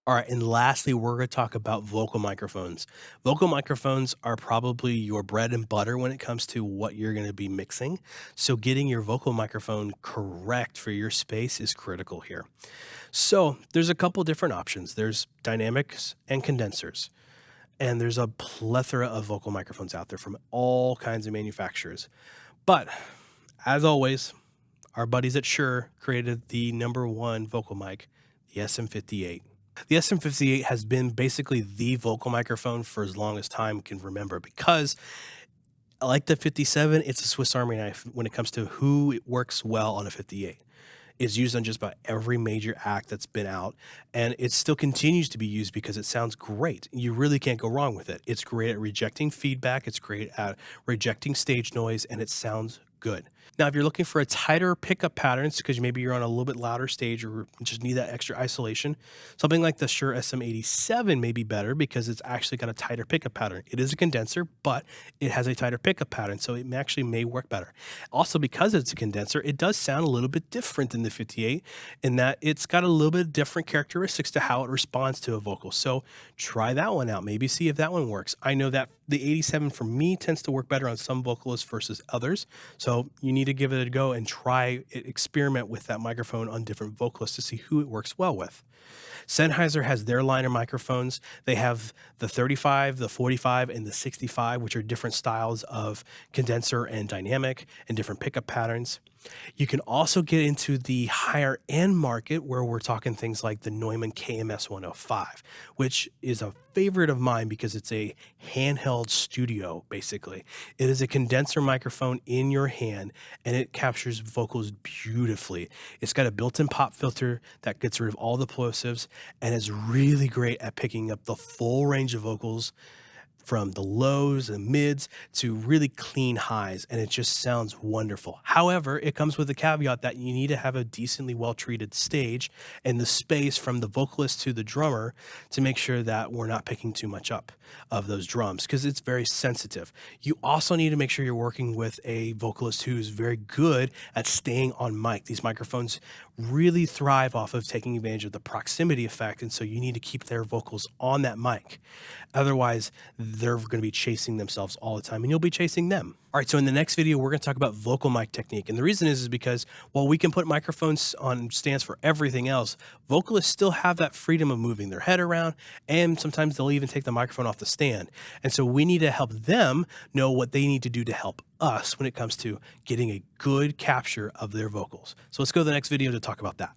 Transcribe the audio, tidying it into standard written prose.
All right, and lastly, we're going to talk about vocal microphones. Vocal microphones are probably your bread and butter when it comes to what you're going to be mixing. So, getting your vocal microphone correct for your space is critical here. So, there's a couple different options. There's dynamics and condensers, and there's a plethora of vocal microphones out there from all kinds of manufacturers. But as always, our buddies at Shure created the number one vocal mic, the SM58. The SM58 has been basically the vocal microphone for as long as time can remember because, like the 57, it's a Swiss Army knife when it comes to who it works well on a 58. It's used on just about every major act that's been out, and it still continues to be used because it sounds great. You really can't go wrong with it. It's great at rejecting feedback, it's great at rejecting stage noise, and it sounds good. Now, if you're looking for a tighter pickup patterns because maybe you're on a little bit louder stage or just need that extra isolation, something like the Shure SM87 may be better because it's actually got a tighter pickup pattern. It is a condenser, but it has a tighter pickup pattern, so it actually may work better. Also, because it's a condenser, it does sound a little bit different than the 58 in that it's got a little bit different characteristics to how it responds to a vocal. So try that one out. Maybe see if that one works. I know that the 87 for me tends to work better on some vocalists versus others. So you need to give it a go and try it, experiment with that microphone on different vocalists to see who it works well with. Sennheiser has their line of microphones. They have the 35, the 45, and the 65, which are different styles of condenser and dynamic and different pickup patterns. You can also get into the higher end market where we're talking things like the Neumann KMS 105, which is a favorite of mine because it's a handheld studio, basically. It is a condenser microphone in your hand and it captures vocals beautifully. It's got a built in pop filter that gets rid of all the plosives and is really great at picking up the full range of vocals from the lows and mids to really clean highs, and it just sounds wonderful. However, it comes with a caveat that you need to have a decently well-treated stage and the space from the vocalist to the drummer to make sure that we're not picking too much up of those drums because it's very sensitive. You also need to make sure you're working with a vocalist who's very good at staying on mic. These microphones really thrive off of taking advantage of the proximity effect, and so you need to keep their vocals on that mic. Otherwise, they're going to be chasing themselves all the time and you'll be chasing them. All right, so in the next video, we're going to talk about vocal mic technique. And the reason is because while we can put microphones on stands for everything else, vocalists still have that freedom of moving their head around, and sometimes they'll even take the microphone off the stand. And so we need to help them know what they need to do to help us when it comes to getting a good capture of their vocals. So let's go to the next video to talk about that.